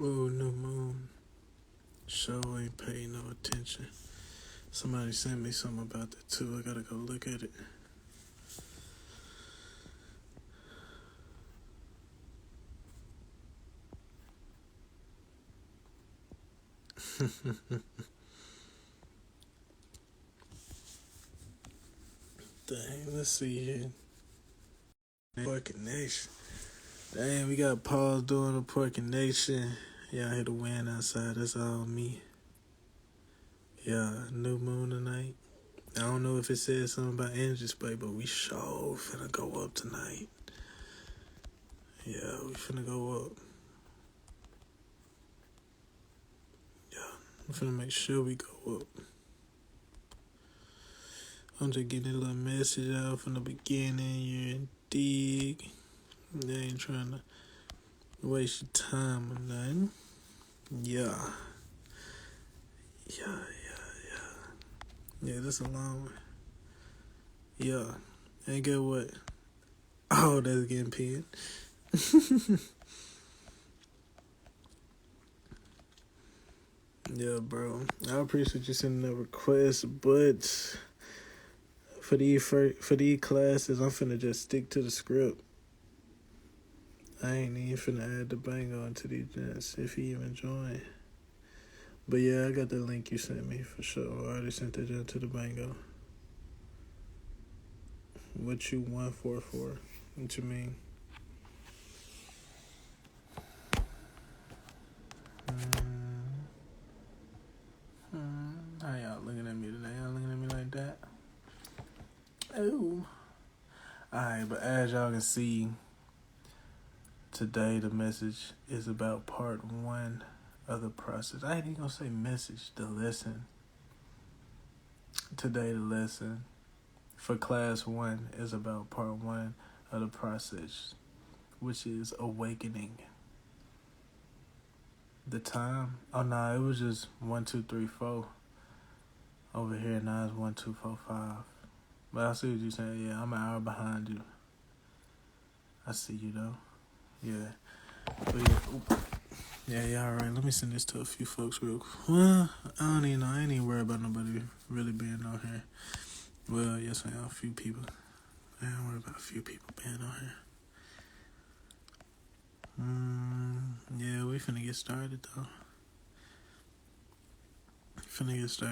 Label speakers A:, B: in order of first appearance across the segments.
A: Oh, no moon. Show ain't paying no attention. Somebody sent me something about that too. I gotta go look at it. Dang, let's see here. Porky Nation. Dang, we got Paul doing the Porky Nation. Y'all hear the wind outside. That's all me. Yeah, new moon tonight. I don't know if it says something about energy spike, but we sure finna go up tonight. Yeah, we finna go up. Yeah, we finna make sure we go up. I'm just getting a little message out from the beginning. You're in dig. They ain't trying to waste your time or nothing. Yeah. Yeah, that's a long one. Yeah. And get what? Oh, that's getting pinned. Yeah, bro. I appreciate you sending that request, but for these classes, I'm finna just stick to the script. I ain't even finna add the bango into these gents if he even join. But yeah, I got the link you sent me for sure. I already sent that gent to the bango. What you 144? What you mean? How y'all looking at me today? Y'all looking at me like that? Oh. Alright, but as y'all can see, today the message is about part 1 of the process. I ain't even gonna say message, the lesson. Today the lesson for class 1 is about part 1 of the process, which is awakening. The time? Oh no, it was just 1, 2, 3, 4. Over here now it's 1, 2, 4, 5. But I see what you're saying. Yeah, I'm an hour behind you. I see you though. Yeah. But yeah, alright. Let me send this to a few folks real quick. Well, I don't even know. I ain't even worried about nobody really being on here. Well, yes, I am. A few people. I ain't worried about a few people being on here. Yeah, we finna get started though.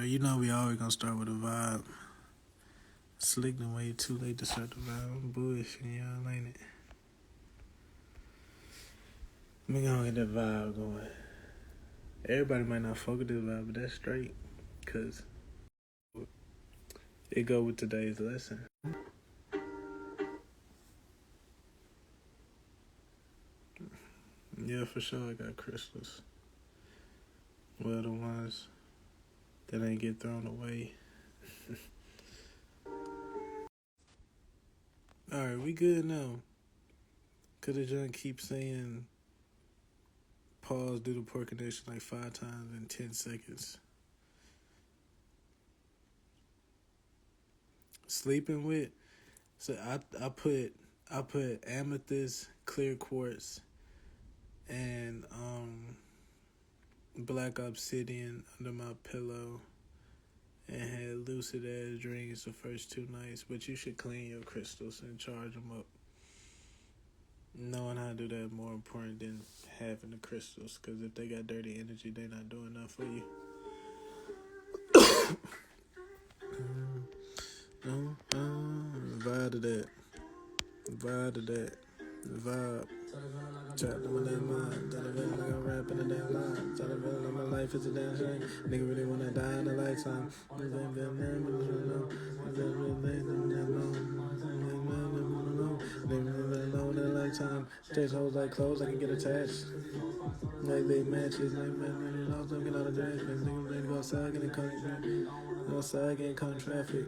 A: You know we always gonna start with a vibe. Slick the way too late to start the vibe. I'm bullshitting y'all, ain't it? We gonna get that vibe going. Everybody might not fuck with this vibe, but that's straight. Cause it go with today's lesson. Yeah, for sure I got crystals. Well, the ones that ain't get thrown away. Alright, we good now. Cause the junk keep saying pause, do the poor connection like 5 times in 10 seconds. Sleeping with, so I put amethyst, clear quartz, and black obsidian under my pillow, and had lucid ass dreams the first 2 nights. But you should clean your crystals and charge them up. Knowing how to do that is more important than having the crystals, because if they got dirty energy, they not doing enough for you. Vibe to that. Trapped in my damn mind. Tell the feeling like I'm rapping a damn line. Tell the feeling like my life is a damn shame. Nigga really wanna die in a lifetime. Lifetime. Taste hoes like clothes, I can get attached. Like they matches, like man, I'm talking out of trash. Niggas go outside getting caught. Go outside getting caught in traffic.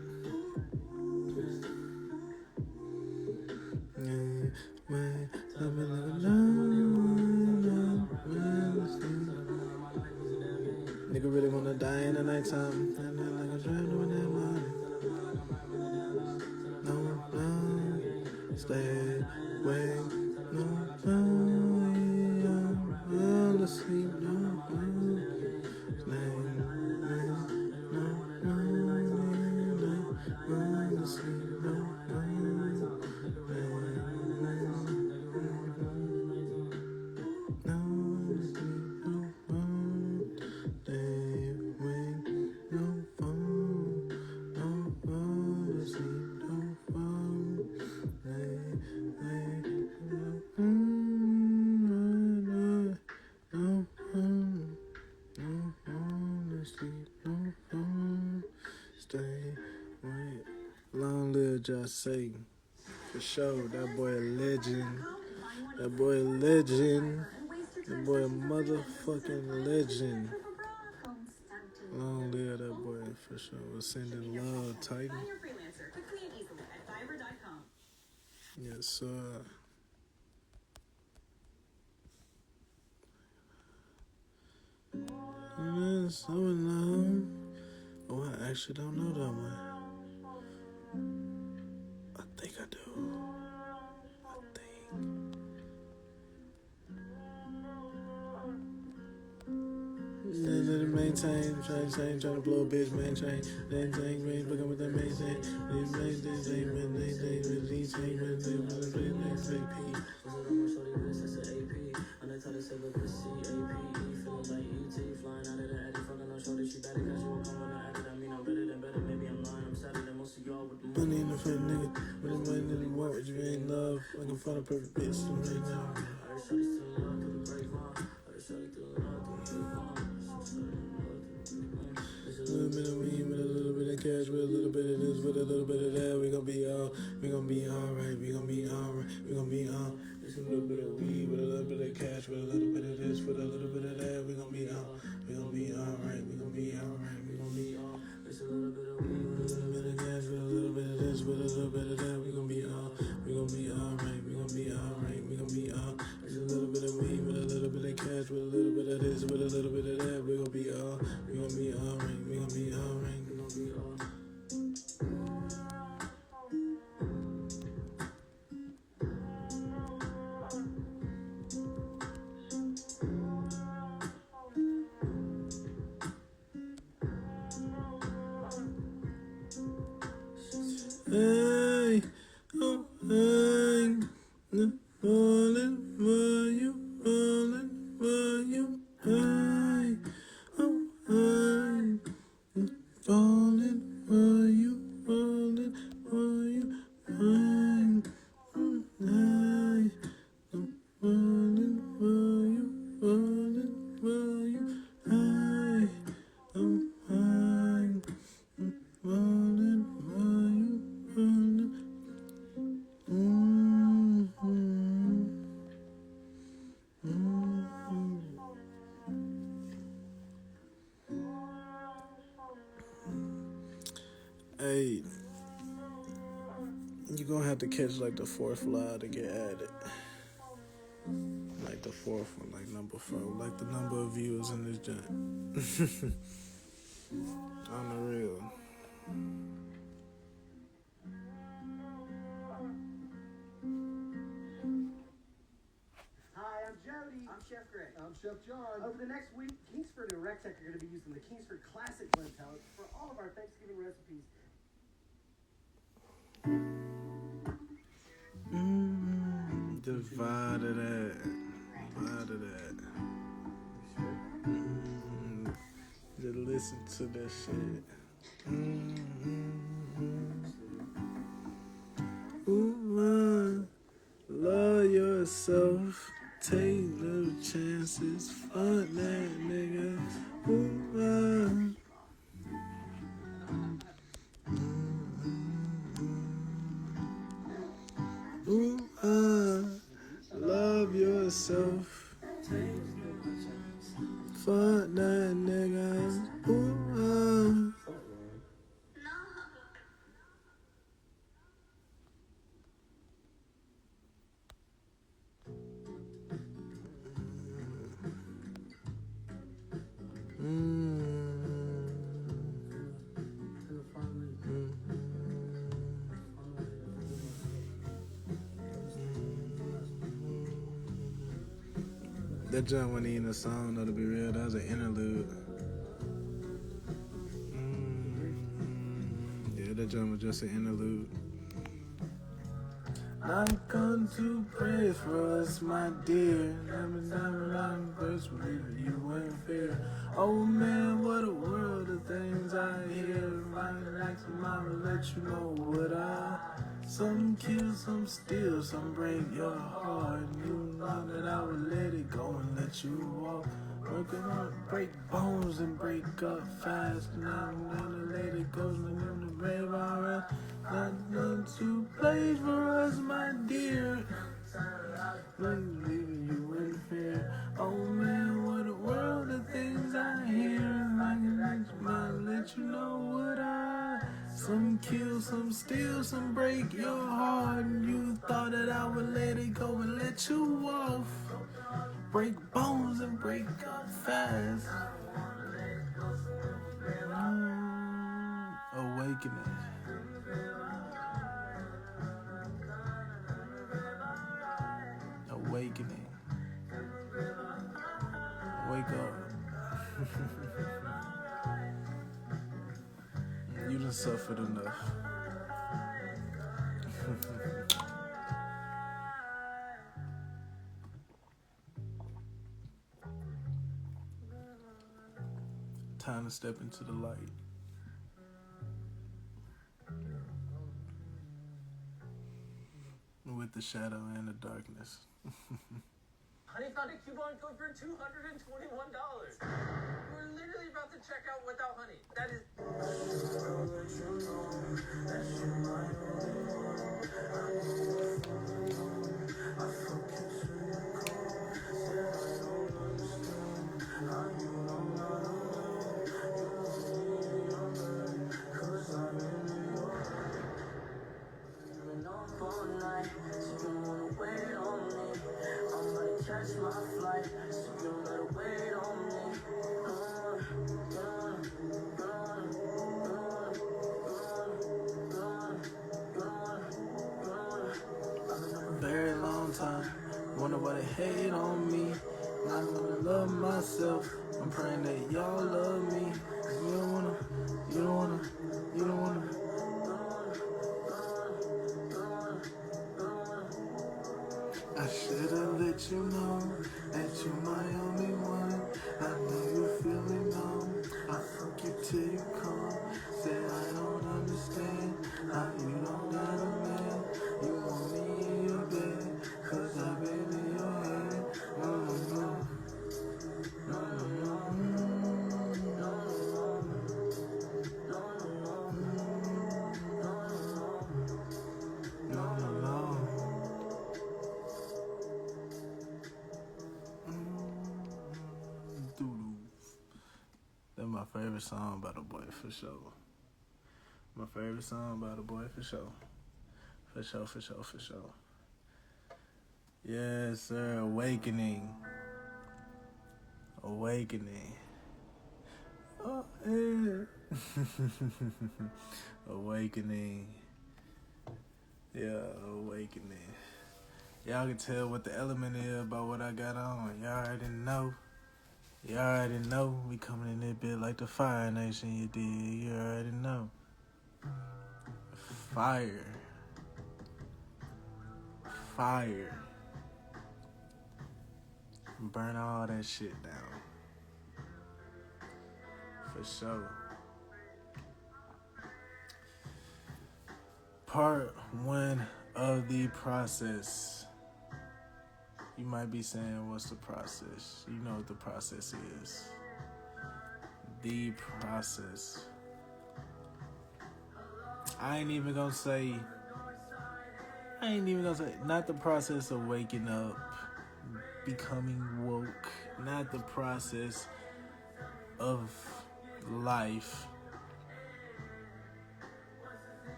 A: Nigga really wanna die in the nighttime. And then like I'm trying to win that money. No, stay away. No, fall asleep. what y'all say. For sure, that boy a legend. That boy a legend. That boy a motherfucking legend. Long live that boy for sure. We're sending love, Titan. Yes, sir. So in love. Oh, I actually don't know that one. I think I do. I think. Maintain, trying to blow a bitch, maintain, fucking with that maintain, money in the front, nigga. What is money in the what you ain't love? I can find a perfect bitch right now. A little bit of weed with a little bit of cash, with a little bit of this, with a little bit of that. We gon' be alright. We gon' be alright. We gon' be all. Just a little bit of weed with a little bit of cash, with a little bit of this, with a little bit of that. We gon' be all. We gon' be alright. We gon' be alright. We gon' be all. Just a little bit of weed with a little bit of cash, with a little bit of this, with a little bit of that. We gon' be all. We gon' be alright. We gon' be alright. We gon' be all. Just a little bit of weed with a little bit of cash, with a little bit of this, with a little bit of that. We gon' be all. We gon' be alright. We gon' be alright. We gon' be all. Hey, oh, hey, falling for you, hey, oh, hey, falling for you, hey, hey, I'm falling for you, hey, oh, hey, falling for you. Hey, you're gonna have to catch like the fourth live to get added. Like the fourth one, like number 4, like the number of viewers in this joint. On the real.
B: Hi, I'm Jody. I'm Chef Greg. I'm Chef John. Over the next week, Kingsford and Rectech are going to be using the Kingsford Classic blend palette for all of our Thanksgiving recipes.
A: Just vibe of that. Just listen to that shit. Ooh, love yourself. Take no chances. Fuck that nigga. Love yourself. Fuck that nigga. That joint wasn't even a song, though, to be real. That was an interlude. Yeah, that joint was just an interlude. Not going to pray for us, my dear. Never first believe you weren't fair. Oh man, what a world of things I hear. Running like tomorrow, let you know what some kill, some steal, some break your heart. You know that I would let it go and let you walk. Working on break bones and break up fast. And I'm gonna let it go. grave alright. Nothing to play for us, my dear. Leaving you in fear. Oh man, what a world of things I hear. I can let you know what I. Some kill, some steal, some break your heart. And you thought that I would let it go and let you off. Break bones and break up fast. Awakening. Awakening. Wake up. You done suffered enough. Time to step into the light. With the shadow and the darkness.
B: Honey found a coupon code for $221. We're literally about to check out without honey. That is.
A: Catch my flight, so you don't gotta wait on me. Very long time, wonder why they hate on me. Not gonna love myself. I'm praying that y'all love me. You don't wanna. I should've let you know that you're my only one. I know you're feeling numb. I fuck you till you come. Said I don't understand how you don't got a man. You want me in your bed, 'cause I've been in your head. No. That's my favorite song by the boy for sure. My favorite song by the boy for sure. For sure. Yes, sir. Awakening. Oh, yeah. Awakening. Yeah, awakening. Y'all can tell what the element is about what I got on. Y'all already know. We coming in this bit like the Fire Nation, you did. You already know. Fire. Burn all that shit down. For sure. Part 1 of the process. You might be saying, what's the process? You know what the process is. The process. I ain't even gonna say, not the process of waking up, becoming woke, not the process of life,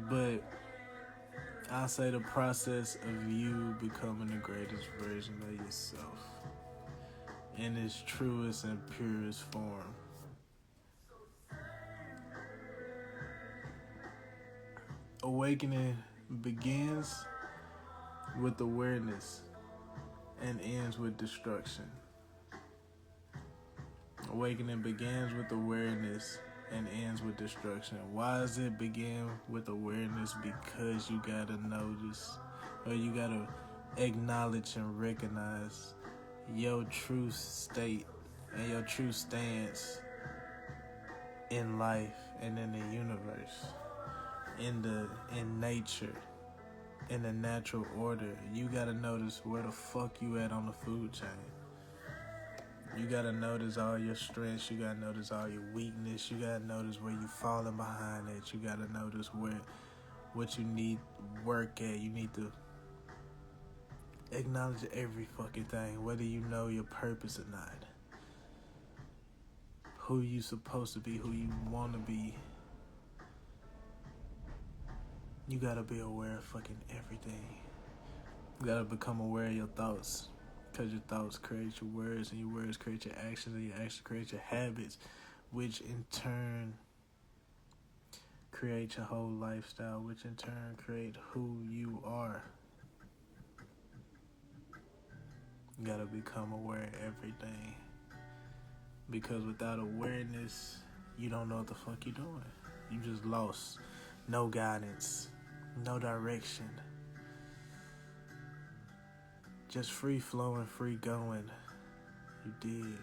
A: but I'll say the process of you becoming the greatest version of yourself in its truest and purest form. Awakening begins with awareness and ends with destruction. Awakening begins with awareness and ends with destruction. Why does it begin with awareness? Because you gotta notice, or you gotta acknowledge and recognize your true state and your true stance in life and in the universe, in nature, in the natural order. You gotta notice where the fuck you at on the food chain. You gotta notice all your strengths. You gotta notice all your weakness. You gotta notice where you falling behind at. You gotta notice what you need work at. You need to acknowledge every fucking thing, whether you know your purpose or not. Who you supposed to be, who you want to be. You gotta be aware of fucking everything. You gotta become aware of your thoughts, because your thoughts create your words, and your words create your actions, and your actions create your habits, which in turn create your whole lifestyle, which in turn create who you are. You gotta become aware of everything, because without awareness, you don't know what the fuck you're doing. You just lost. No guidance, no direction. Just free flowing, free going. You did.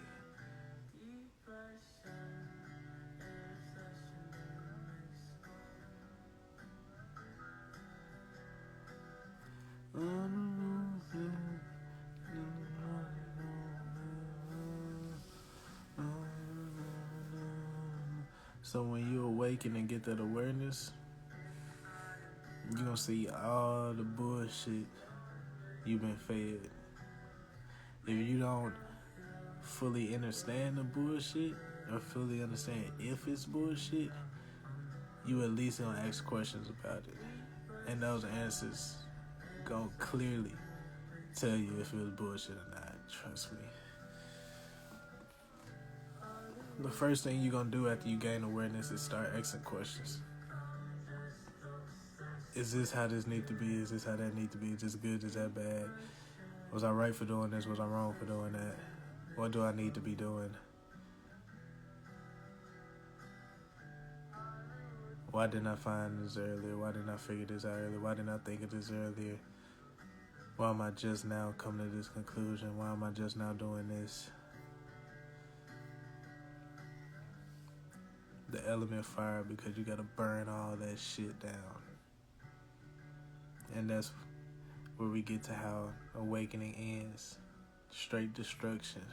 A: So when you awaken and get that awareness, you're gonna see all the bullshit you've been fed. If you don't fully understand the bullshit, or fully understand if it's bullshit, you at least gonna ask questions about it. And those answers gonna clearly tell you if it was bullshit or not. Trust me. The first thing you're gonna do after you gain awareness is start asking questions. Is this how this need to be? Is this how that need to be? Is this good? Is that bad? Was I right for doing this? Was I wrong for doing that? What do I need to be doing? Why didn't I find this earlier? Why didn't I figure this out earlier? Why didn't I think of this earlier? Why am I just now coming to this conclusion? Why am I just now doing this? The element fire, because you gotta burn all that shit down. And that's where we get to how awakening ends. Straight destruction.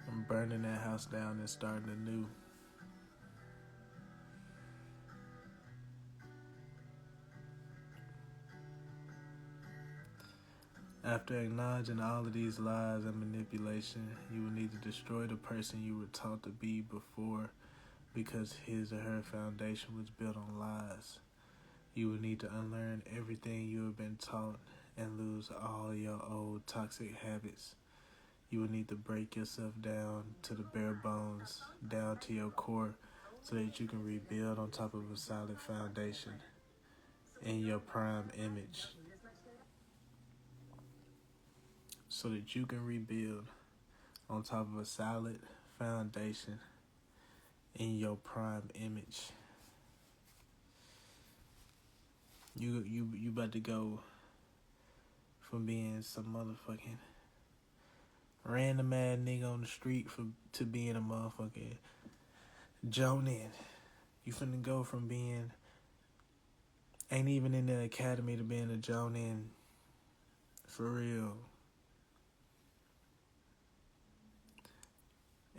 A: I'm burning that house down and starting anew. After acknowledging all of these lies and manipulation, you will need to destroy the person you were taught to be before, because his or her foundation was built on lies. You will need to unlearn everything you have been taught and lose all your old toxic habits. You will need to break yourself down to the bare bones, down to your core, so that you can rebuild on top of a solid foundation in your prime image. So that you can rebuild on top of a solid foundation in your prime image. You about to go from being some motherfucking random ass nigga on the street to being a motherfucking Jonin. You finna go from being ain't even in the academy to being a Jonin for real.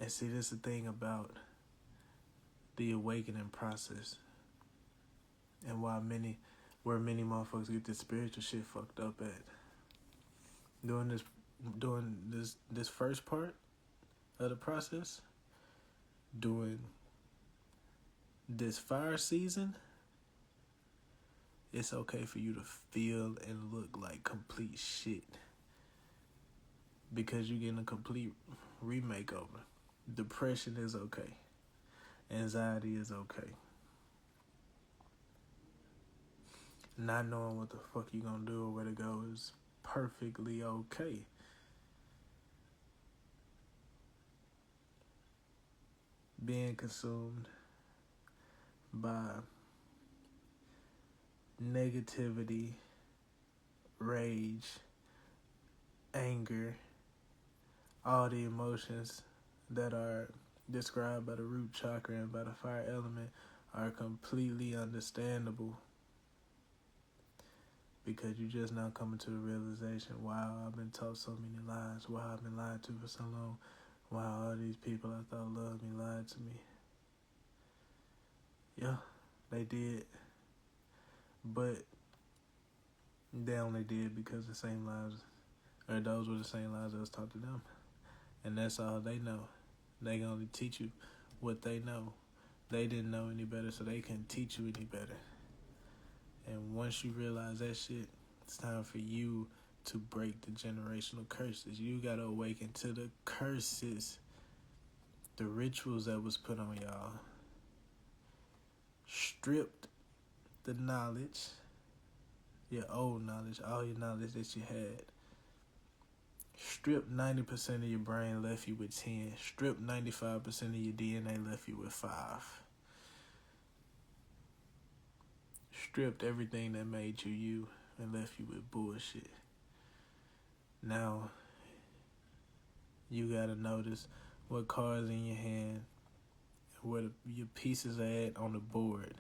A: And see, this is the thing about the awakening process, and where many motherfuckers get this spiritual shit fucked up at. During this first part of the process, during this fire season, it's okay for you to feel and look like complete shit, because you're getting a complete remakeover. Depression is okay. Anxiety is okay. Not knowing what the fuck you gonna do or where to go is perfectly okay. Being consumed by negativity, rage, anger, all the emotions that are described by the root chakra and by the fire element are completely understandable, because you just now coming to the realization, wow, I've been taught so many lies. Wow, I've been lied to for so long. Wow, all these people I thought loved me lied to me. Yeah, they did. But they only did because the same lies, or those were the same lies that was taught to them. And that's all they know. They can only teach you what they know. They didn't know any better, so they couldn't teach you any better. And once you realize that shit, it's time for you to break the generational curses. You gotta awaken to the curses, the rituals that was put on y'all. Stripped the knowledge, your old knowledge, all your knowledge that you had. Stripped 90% of your brain, left you with 10. Stripped 95% of your DNA, left you with 5. Stripped everything that made you you and left you with bullshit. Now, you gotta notice what cards in your hand and where your pieces are at on the board.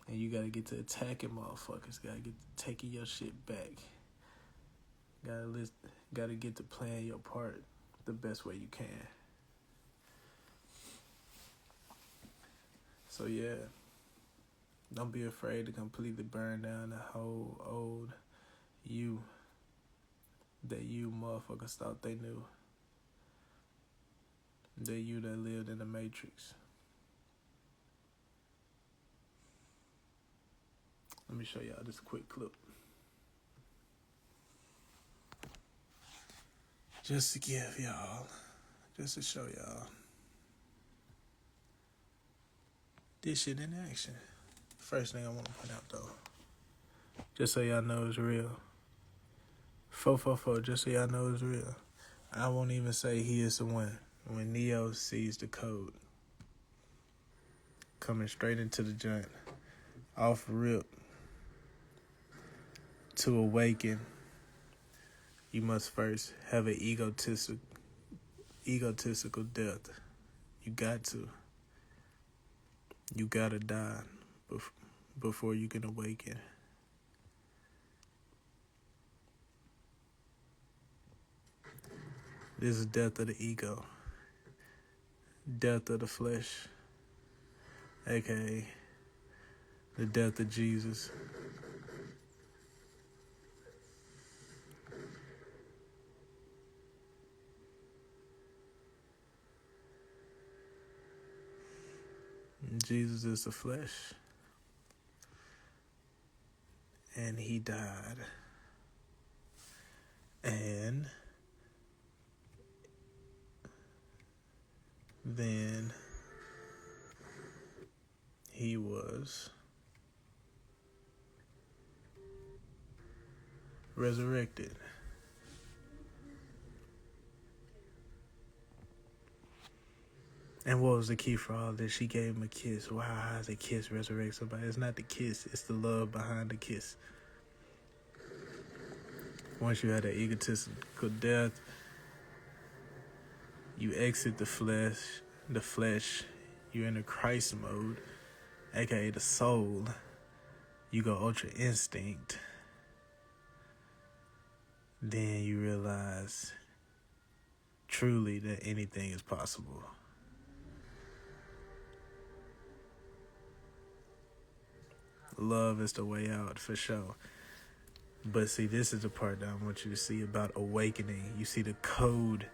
A: And you gotta get to attacking motherfuckers. Gotta get to taking your shit back. Gotta get to playing your part the best way you can. So yeah, don't be afraid to completely burn down the whole old you that you motherfuckers thought they knew. The you that lived in the Matrix. Let me show y'all this quick clip. Just to give y'all, just to show y'all this shit in action. First thing I want to point out though, just so y'all know it's real. 444, just so y'all know it's real. I won't even say he is the one. When Neo sees the code coming straight into the joint, off rip, to awaken, you must first have an egotistical death. You got to. You gotta die before you can awaken. This is death of the ego. Death of the flesh. AKA the death of Jesus. Jesus is the flesh. And he died. And then he was resurrected. And what was the key for all this? She gave him a kiss. Wow, how does a kiss resurrect somebody? It's not the kiss, it's the love behind the kiss. Once you had an egotistical death, you exit the flesh, you're in the Christ mode, aka the soul. You go ultra instinct. Then you realize truly that anything is possible. Love is the way out for sure. But see, this is the part that I want you to see about awakening. You see the code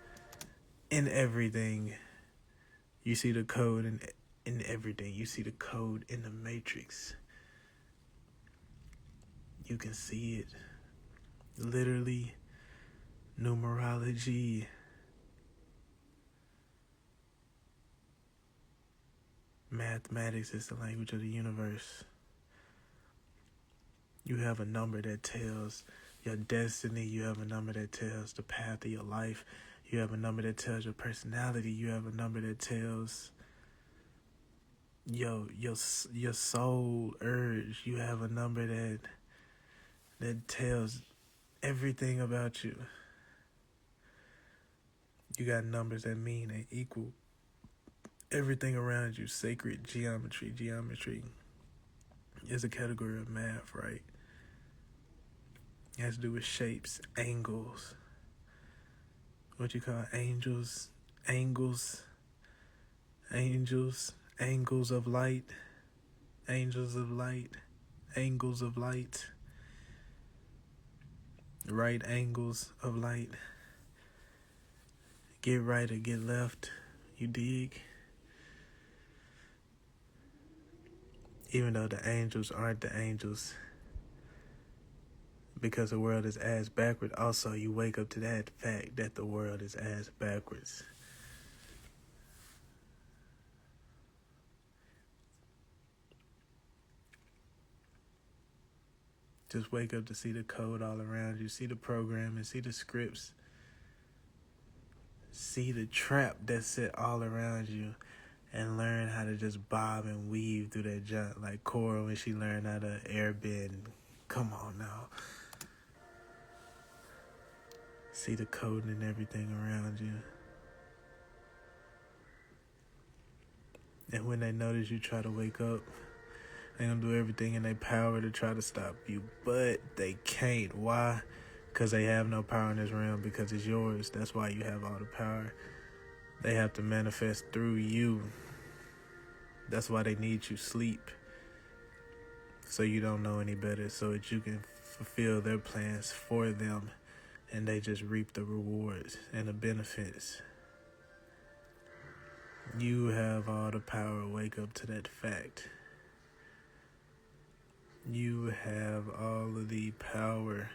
A: in everything. You see the code in everything. You see the code in the matrix. You can see it. Literally, numerology. Mathematics is the language of the universe. You have a number that tells your destiny. You have a number that tells the path of your life. You have a number that tells your personality. You have a number that tells your soul urge. You have a number that tells everything about you. You got numbers that mean and equal everything around you. Sacred geometry. Geometry is a category of math, right? It has to do with shapes, angles. What you call angels, angles, angles of light, angels of light, angles of light, right angles of light. Get right or get left, you dig? Even though the angels aren't the angels, because the world is ass backwards, also you wake up to that fact that the world is ass backwards. Just wake up to see the code all around you, see the programming, see the scripts, see the trap that's set all around you, and learn how to just bob and weave through that junk like Cora when she learned how to airbend. Come on now. See the code and everything around you. And when they notice you try to wake up, they're going to do everything in their power to try to stop you. But they can't. Why? Because they have no power in this realm, because it's yours. That's why you have all the power. They have to manifest through you. That's why they need you sleep. So you don't know any better, so that you can fulfill their plans for them. And they just reap the rewards and the benefits. You have all the power. Wake up to that fact. You have all of the power.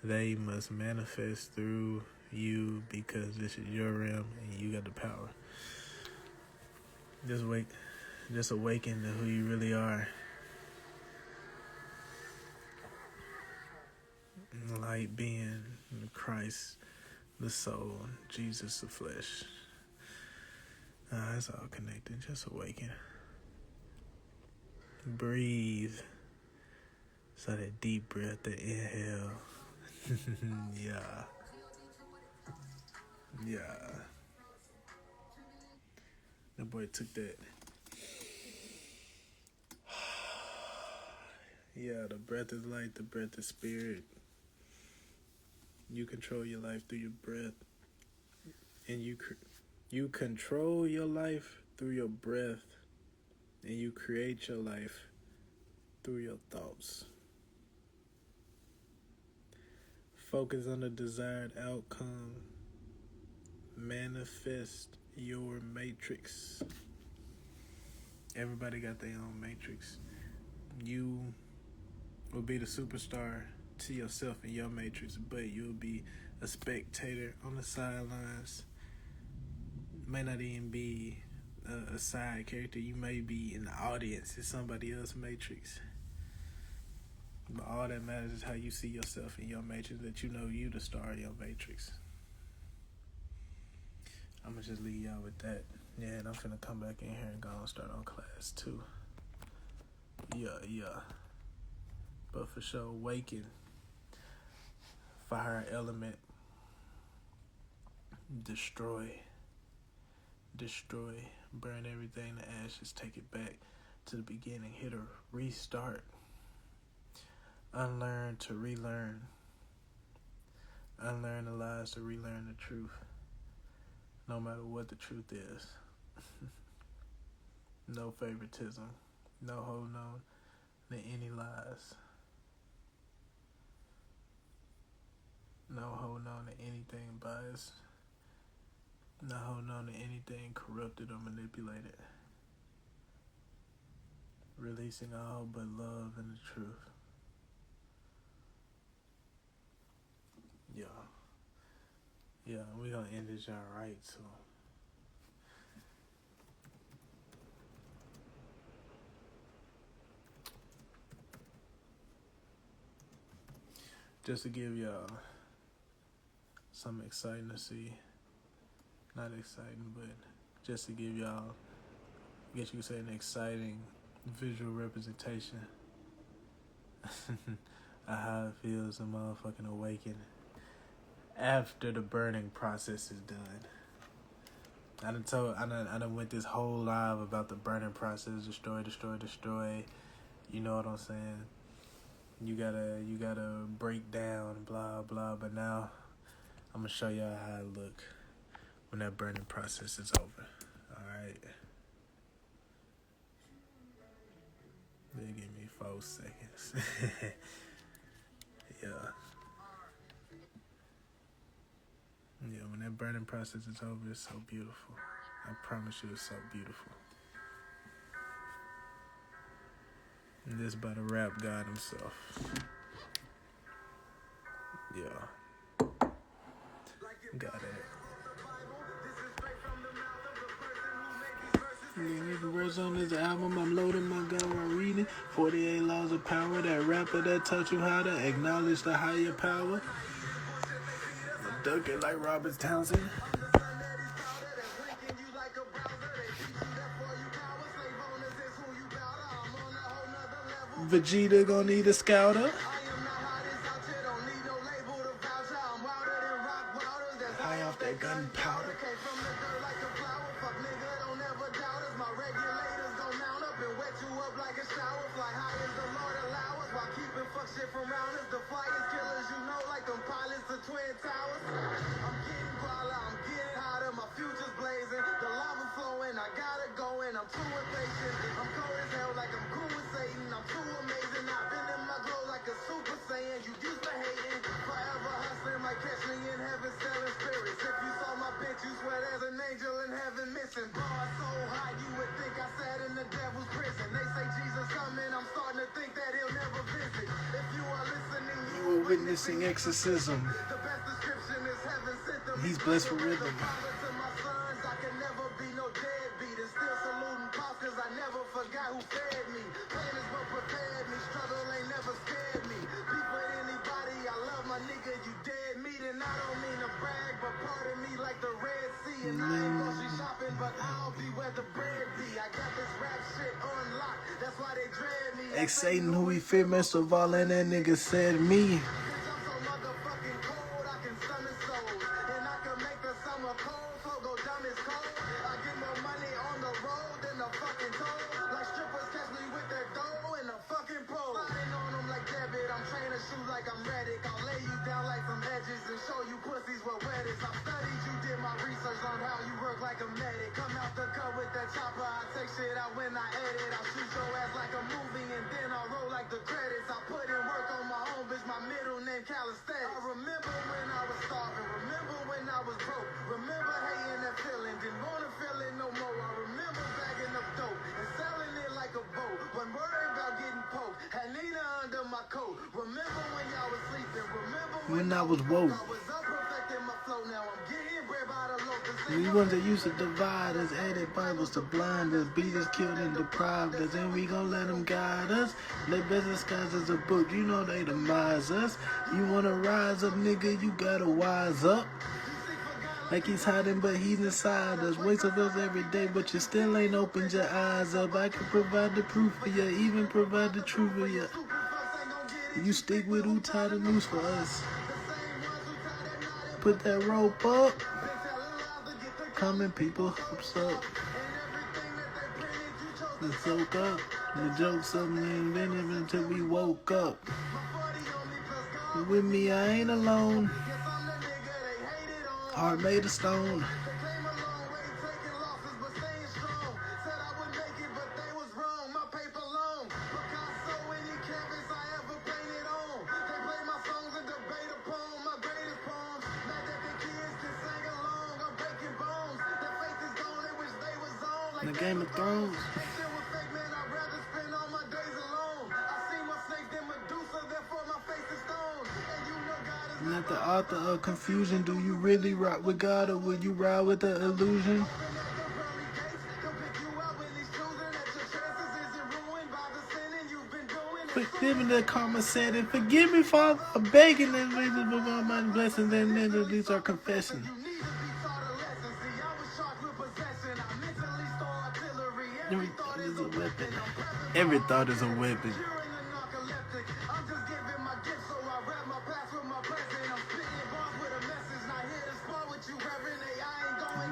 A: They must manifest through you because this is your realm and you got the power. Just awaken to who you really are. Light being, Christ, the soul, Jesus, the flesh. It's all connected. Just awaken. Breathe. So that deep breath, the inhale. Yeah. That boy took that. Yeah, the breath is light, the breath is spirit. You control your life through your breath. And you control your life through your breath. And you create your life through your thoughts. Focus on the desired outcome. Manifest your matrix. Everybody got their own matrix. You will be the superstar to yourself in your matrix, but you'll be a spectator on the sidelines. May not even be a side character. You may be in the audience in somebody else's matrix. But all that matters is how you see yourself in your matrix, that you know you the star of your matrix. I'm going to just leave y'all with that. Yeah, and I'm finna come back in here and go and start on class 2. Yeah. But for sure, awaken. Fire element. Destroy. Burn everything to ashes. Take it back to the beginning. Hit a restart. Unlearn to relearn. Unlearn the lies to relearn the truth. No matter what the truth is. No favoritism. No holding on to any lies. No holding on to anything biased. No holding on to anything corrupted or manipulated. Releasing all but love and the truth. Yeah, we're gonna end this y'all right, so. Just to give y'all something exciting to see. Not exciting, but just to give y'all, I guess you could say, an exciting visual representation of how it feels to motherfucking awaken after the burning process is done. I done went this whole live about the burning process, destroy. You know what I'm saying? you gotta break down, blah blah. But now I'm gonna show y'all how it look when that burning process is over. All right. They give me 4 seconds. Yeah. Yeah, when that burning process is over, it's so beautiful. I promise you, it's so beautiful. And this by the rap god himself. Yeah. Got it. The words on this album, I'm loading my gun while reading 48 laws of power, that rapper that taught you how to acknowledge the higher power. I'm ducking like Robert Townsend. Vegeta gon' need a scouter. High off that gunpowder.
B: I'm too impatient. I'm cold as hell like I'm cool with Satan. I'm too amazing. I've been in my glow like a super saiyan. You used to hating. Forever hustling like catch me in heaven selling spirits. If you saw my bitch, you swear there's an angel in heaven missing. Bars so high, you would think I sat in the devil's prison. They say Jesus coming. I'm starting to think that he'll never visit. If you are listening,
A: you are witnessing exorcism.
B: The best description is heaven sent them.
A: He's blessed for rhythm.
B: Who fed me? Pain is what prepared me. Struggle ain't never scared me. Beef with anybody, I love my nigga. You dead meat, and I don't mean to brag, but pardon me like the Red Sea. And I ain't grocery shopping, but I'll be where the bread be. I got this rap shit unlocked. That's why they dread me.
A: Ex Satan, who we fear most of all, and that nigga said me. I remember when I was starving, remember when I was broke, remember hating that feeling, didn't want to feel it no more. I remember bagging up dope and selling it like a boat, wasn't worried about getting poked, had Nina under my coat. Remember when y'all was sleeping, remember when I was woke.
B: I was up perfecting my flow, now I'm getting bread by the local.
A: We ones that used to divide us, added Bibles to blind us, beat us, killed and deprived us, and we gon' let them guide us. They best disguised as a book, you know they demise us. You wanna rise up, nigga, you gotta wise up. Like he's hiding, but he's inside us. Wakes up us every day, but you still ain't opened your eyes up. I can provide the proof for you, even provide the truth for you. You stick with who tied the noose for us. Put that rope up. Coming, people, hopes up. The soak up. The joke's up, we ain't been here until we woke up. With me, I ain't alone. Heart made of stone. The Game of Thrones. Not the author of confusion. Do you really rock with God, or will you ride with the illusion? Forgive me, the karma said it. Forgive me, Father, I'm begging and reason for all my blessings, and then these are confessions. Every thought is a weapon. Every thought is a weapon.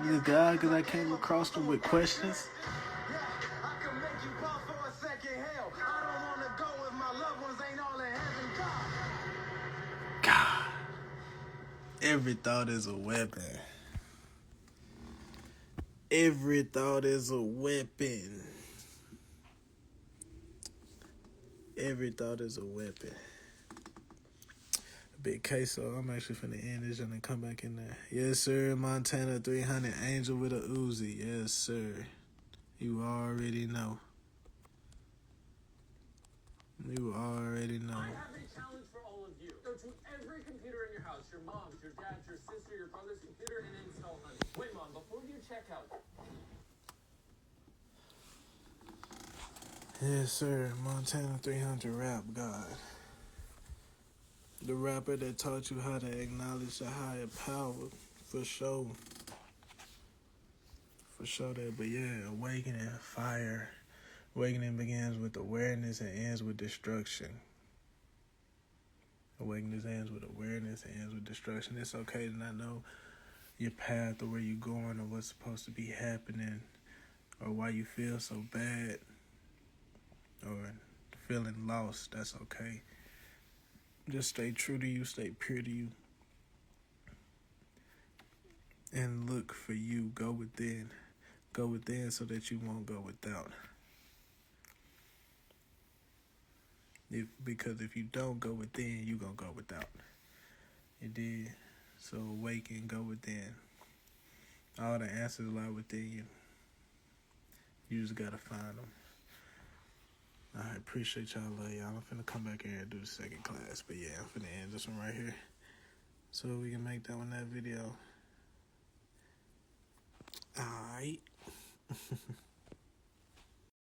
A: This guy, because I came across them with questions. I can make you pause for a second. Hell, I don't want to go if my loved ones ain't all in heaven. Every thought is a weapon. Every thought is a weapon. Every thought is a weapon. Big queso. I'm actually finna end this and then come back in there. Yes, sir. Montana 300 Angel with a Uzi. Yes, sir. You already know. You already know.
C: I have a challenge for all of you. Go to every computer in your house, your mom's, your dad's, your sister, your brother's computer, and install Honey. Wait, Mom, before you check out.
A: Yes, sir. Montana 300 Rap God. The rapper that taught you how to acknowledge the higher power. For sure. For sure that. But yeah, awakening, fire. Awakening begins with awareness and ends with destruction. Awakening ends with awareness and ends with destruction. It's okay to not know your path or where you're going or what's supposed to be happening or why you feel so bad or feeling lost. That's okay. Just stay true to you, stay pure to you, and look for you. Go within. Go within so that you won't go without. Because if you don't go within, you going to go without. You did. So awaken, go within. All the answers lie within you. You just got to find them. I appreciate y'all. Love y'all. I'm finna come back here and do the second class. But yeah, I'm finna end this one right here so we can make that one that video. Alright.